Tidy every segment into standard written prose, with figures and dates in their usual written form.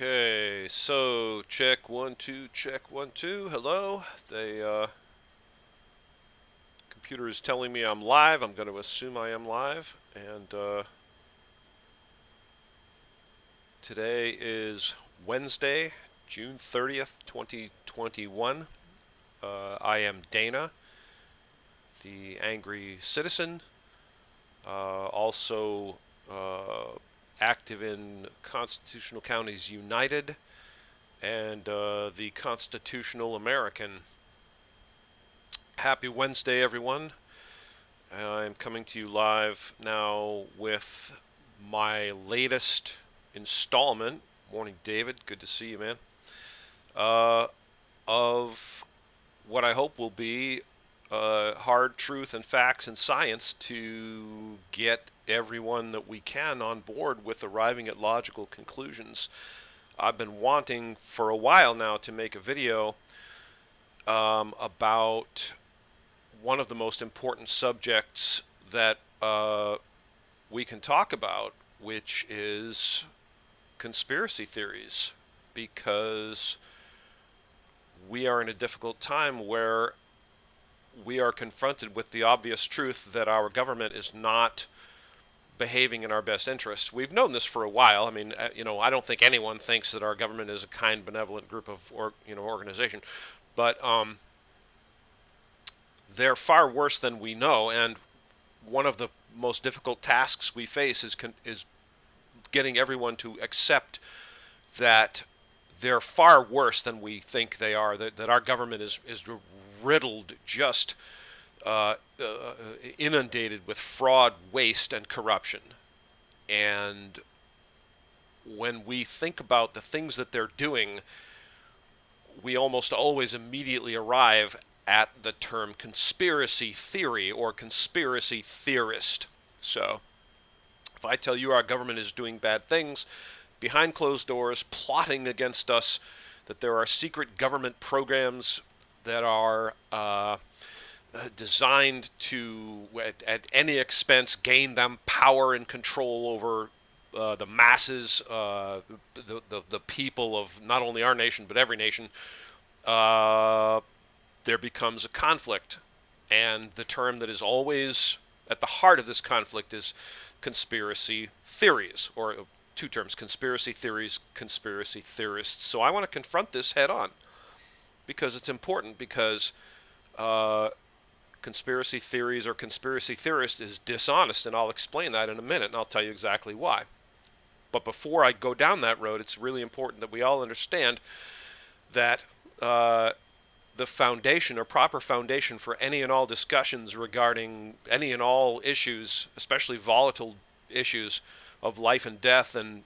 Okay, so check 1 2, check 1 2. Hello. The computer is telling me I'm live. I'm going to assume I am live. And today is Wednesday, June 30th, 2021. I am Dana, the angry citizen, also active in Constitutional Counties United and the Constitutional American. Happy Wednesday, everyone. I'm coming to you live now with my latest installment. Morning, David. Good to see you, man. Uh, of what I hope will be hard truth and facts and science to get everyone that we can on board with arriving at logical conclusions. I've been wanting for a while now to make a video about one of the most important subjects that we can talk about, which is conspiracy theories, because we are in a difficult time where we are confronted with the obvious truth that our government is not behaving in our best interests. We've known this for a while. I mean, I don't think anyone thinks that our government is a kind, benevolent group of, organization, but they're far worse than we know, and one of the most difficult tasks we face is getting everyone to accept that they're far worse than we think they are. That our government is riddled, just inundated with fraud, waste, and corruption. And when we think about the things that they're doing, we almost always immediately arrive at the term conspiracy theory or conspiracy theorist. So, if I tell you our government is doing bad things behind closed doors, plotting against us, that there are secret government programs that are designed to, at any expense, gain them power and control over the masses, the people of not only our nation but every nation, there becomes a conflict. And the term that is always at the heart of this conflict is conspiracy theories, or two terms: conspiracy theories, conspiracy theorists. So I want to confront this head on because it's important, because conspiracy theories or conspiracy theorist is dishonest, and I'll explain that in a minute, and I'll tell you exactly why. But before I go down that road, it's really important that we all understand that the foundation, or proper foundation, for any and all discussions regarding any and all issues, especially volatile issues of life and death and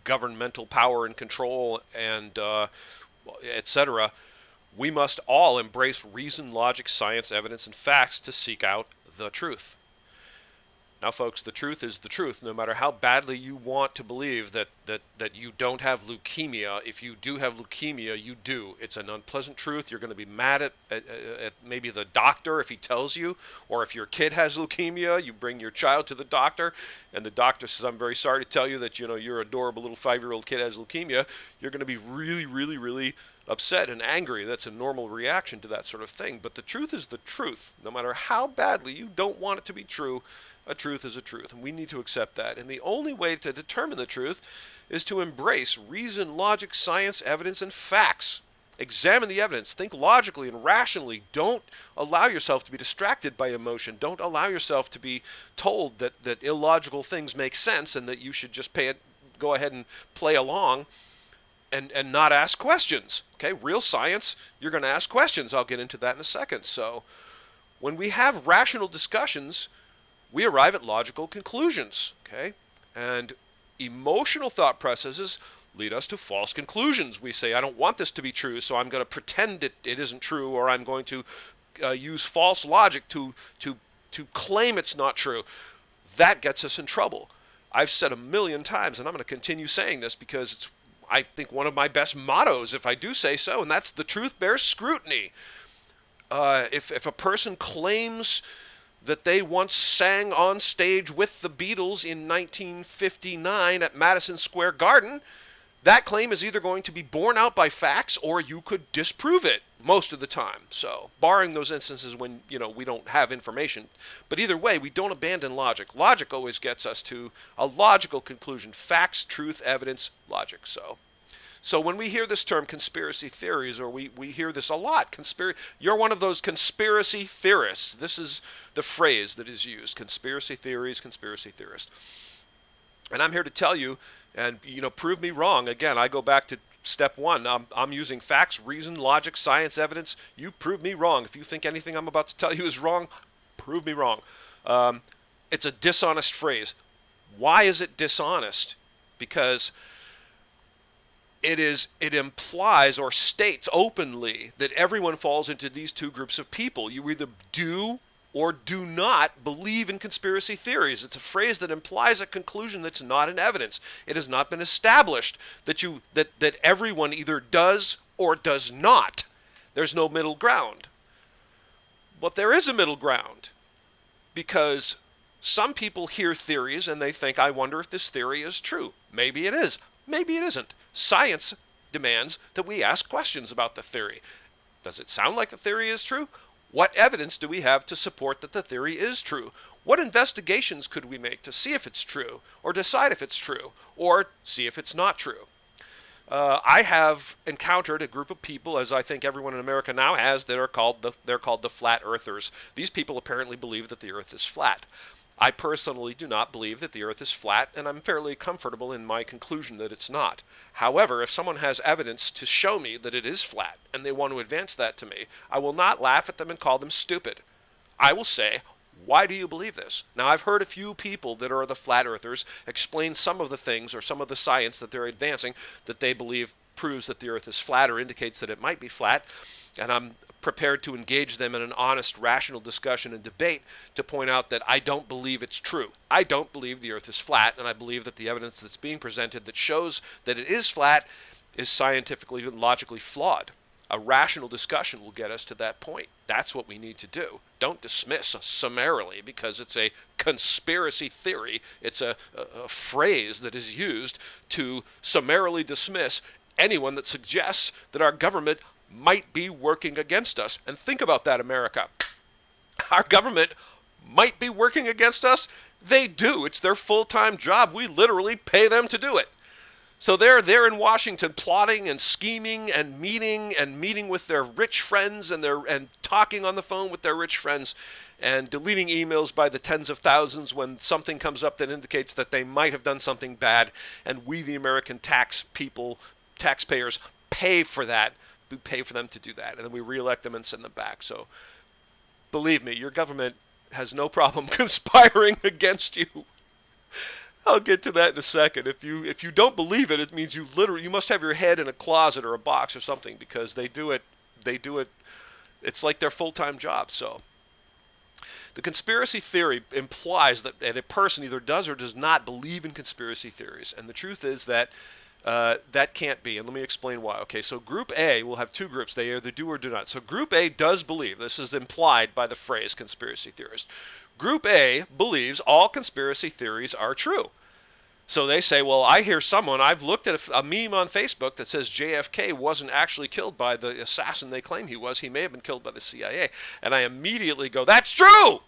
governmental power and control and etc., we must all embrace reason, logic, science, evidence, and facts to seek out the truth. Now, folks, the truth is the truth. No matter how badly you want to believe that you don't have leukemia, if you do have leukemia, you do. It's an unpleasant truth. You're going to be mad at maybe the doctor if he tells you, or if your kid has leukemia, you bring your child to the doctor, and the doctor says, "I'm very sorry to tell you that your adorable little 5-year-old kid has leukemia." You're going to be really, really, really upset and angry. That's a normal reaction to that sort of thing. But the truth is the truth. No matter how badly you don't want it to be true, a truth is a truth, and we need to accept that. And the only way to determine the truth is to embrace reason, logic, science, evidence, and facts. Examine the evidence. Think logically and rationally. Don't allow yourself to be distracted by emotion. Don't allow yourself to be told that illogical things make sense and that you should just go ahead and play along and not ask questions. Okay, real science, you're going to ask questions. I'll get into that in a second. So when we have rational discussions, we arrive at logical conclusions, okay? And emotional thought processes lead us to false conclusions. We say, I don't want this to be true, so I'm going to pretend it isn't true, or I'm going to use false logic to claim it's not true. That gets us in trouble. I've said a million times, and I'm going to continue saying this because it's, I think, one of my best mottos, if I do say so, and that's the truth bears scrutiny. If a person claims that they once sang on stage with the Beatles in 1959 at Madison Square Garden, that claim is either going to be borne out by facts or you could disprove it most of the time. So, barring those instances when, we don't have information. But either way, we don't abandon logic. Logic always gets us to a logical conclusion. Facts, truth, evidence, logic. So when we hear this term conspiracy theories, or we hear this a lot, you're one of those conspiracy theorists. This is the phrase that is used, conspiracy theories, conspiracy theorists. And I'm here to tell you, and prove me wrong. Again, I go back to step one. I'm using facts, reason, logic, science, evidence. You prove me wrong. If you think anything I'm about to tell you is wrong, prove me wrong. It's a dishonest phrase. Why is it dishonest? Because it implies or states openly that everyone falls into these two groups of people. You either do or do not believe in conspiracy theories. It's a phrase that implies a conclusion that's not in evidence. It has not been established that everyone either does or does not. There's no middle ground. But there is a middle ground, because some people hear theories and they think, I wonder if this theory is true. Maybe it is. Maybe it isn't. Science demands that we ask questions about the theory. Does it sound like the theory is true? What evidence do we have to support that the theory is true? What investigations could we make to see if it's true, or decide if it's true, or see if it's not true? I have encountered a group of people, as I think everyone in America now has, that are called the flat earthers. These people apparently believe that the earth is flat. I personally do not believe that the earth is flat, and I'm fairly comfortable in my conclusion that it's not. However, if someone has evidence to show me that it is flat, and they want to advance that to me, I will not laugh at them and call them stupid. I will say, why do you believe this? Now, I've heard a few people that are the flat earthers explain some of the things or some of the science that they're advancing that they believe proves that the earth is flat or indicates that it might be flat, and I'm prepared to engage them in an honest, rational discussion and debate to point out that I don't believe it's true. I don't believe the earth is flat, and I believe that the evidence that's being presented that shows that it is flat is scientifically and logically flawed. A rational discussion will get us to that point. That's what we need to do. Don't dismiss summarily because it's a conspiracy theory. It's a phrase that is used to summarily dismiss anyone that suggests that our government might be working against us. And think about that, America. Our government might be working against us. They do. It's their full-time job. We literally pay them to do it. So they're in Washington plotting and scheming and meeting with their rich friends and talking on the phone with their rich friends and deleting emails by the tens of thousands when something comes up that indicates that they might have done something bad, and we, the American taxpayers, pay for that. We pay for them to do that, and then we reelect them and send them back. So believe me, your government has no problem conspiring against you. I'll get to that in a second. If you don't believe it, it means you must have your head in a closet or a box or something, because they do it. It's like their full-time job. So the conspiracy theory implies that a person either does or does not believe in conspiracy theories, and the truth is that that can't be, and let me explain why. Okay, so Group A will have two groups. They either do or do not. So Group A does believe. This is implied by the phrase conspiracy theorist. Group A believes all conspiracy theories are true. So they say, well, I've looked at a meme on Facebook that says JFK wasn't actually killed by the assassin they claim he was. He may have been killed by the CIA. And I immediately go, that's true!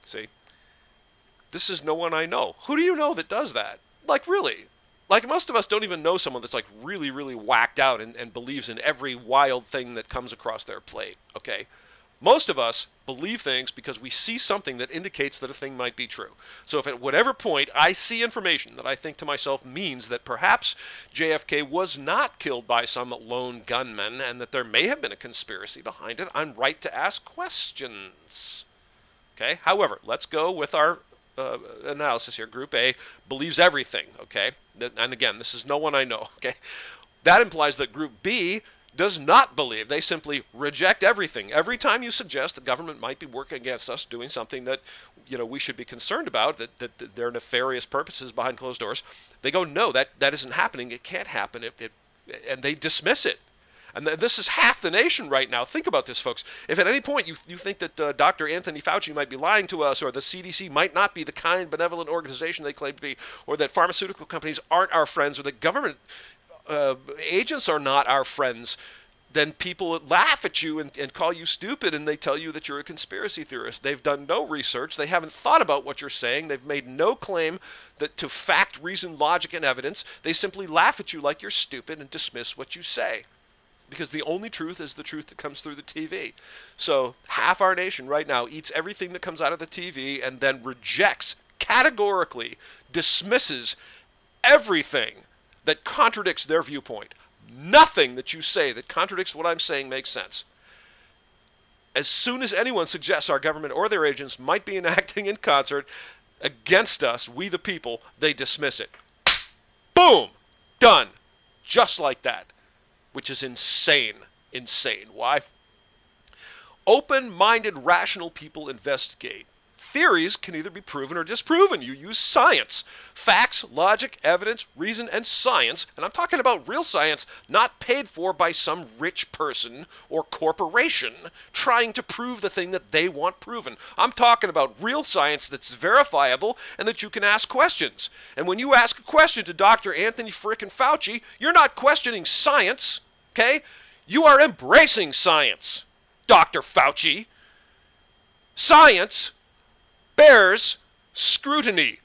See? This is no one I know. Who do you know that does that? Like, really? Like, most of us don't even know someone that's like really, really whacked out and believes in every wild thing that comes across their plate, okay? Most of us believe things because we see something that indicates that a thing might be true. So if at whatever point I see information that I think to myself means that perhaps JFK was not killed by some lone gunman and that there may have been a conspiracy behind it, I'm right to ask questions. Okay? However, let's go with our analysis here. Group A believes everything, okay? And again, this is no one I know, okay? That implies that Group B does not believe. They simply reject everything. Every time you suggest the government might be working against us, doing something that we should be concerned about, that there are nefarious purposes behind closed doors, they go, no, that isn't happening. It can't happen. And they dismiss it. And this is half the nation right now. Think about this, folks. If at any point you think that Dr. Anthony Fauci might be lying to us, or the CDC might not be the kind, benevolent organization they claim to be, or that pharmaceutical companies aren't our friends, or that government agents are not our friends, then people laugh at you and call you stupid, and they tell you that you're a conspiracy theorist. They've done no research. They haven't thought about what you're saying. They've made no claim that to fact, reason, logic, and evidence. They simply laugh at you like you're stupid and dismiss what you say. Because the only truth is the truth that comes through the TV. So half our nation right now eats everything that comes out of the TV and then rejects, categorically dismisses everything that contradicts their viewpoint. Nothing that you say that contradicts what I'm saying makes sense. As soon as anyone suggests our government or their agents might be enacting in concert against us, we the people, they dismiss it. Boom! Done. Just like that. Which is insane. Insane. Why? Open-minded, rational people investigate. Theories can either be proven or disproven. You use science. Facts, logic, evidence, reason, and science. And I'm talking about real science, not paid for by some rich person or corporation trying to prove the thing that they want proven. I'm talking about real science that's verifiable and that you can ask questions. And when you ask a question to Dr. Anthony frickin' Fauci, you're not questioning science, okay? You are embracing science, Dr. Fauci. Science bears scrutiny.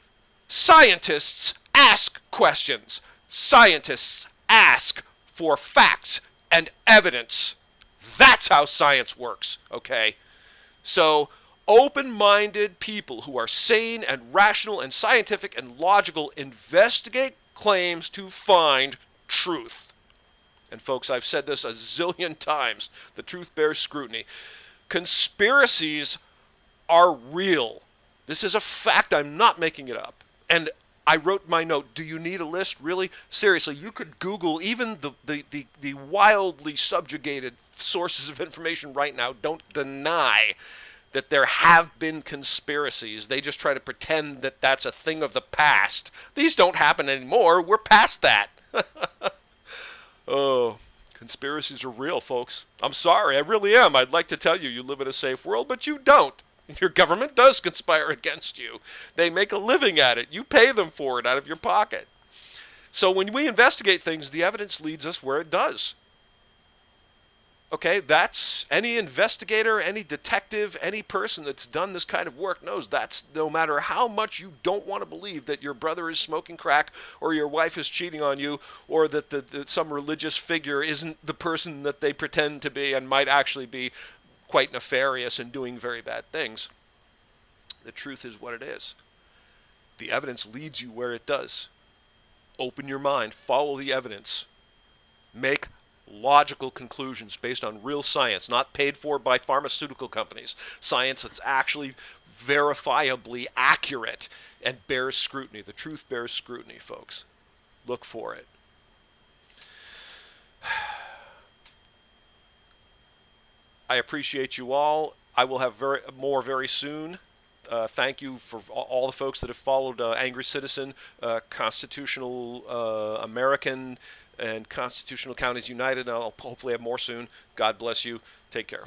Scientists ask questions. Scientists ask for facts and evidence. That's how science works, okay? So, open-minded people who are sane and rational and scientific and logical investigate claims to find truth. And folks, I've said this a zillion times. The truth bears scrutiny. Conspiracies are real. This is a fact. I'm not making it up. And I wrote my note. Do you need a list? Really? Seriously, you could Google even the wildly subjugated sources of information right now. Don't deny that there have been conspiracies. They just try to pretend that that's a thing of the past. These don't happen anymore. We're past that. Oh, conspiracies are real, folks. I'm sorry. I really am. I'd like to tell you you live in a safe world, but you don't. Your government does conspire against you. They make a living at it. You pay them for it out of your pocket. So when we investigate things, the evidence leads us where it does. Okay, that's any investigator, any detective, any person that's done this kind of work knows that's no matter how much you don't want to believe that your brother is smoking crack or your wife is cheating on you or that some religious figure isn't the person that they pretend to be and might actually be quite nefarious and doing very bad things. The truth is what it is. The evidence leads you where it does. Open your mind, follow the evidence, make logical conclusions based on real science, not paid for by pharmaceutical companies. Science that's actually verifiably accurate and bears scrutiny. The truth bears scrutiny, folks. Look for it. I appreciate you all. I will have more very soon. Thank you for all the folks that have followed Angry Citizen, Constitutional American, and Constitutional Counties United. I'll hopefully have more soon. God bless you. Take care.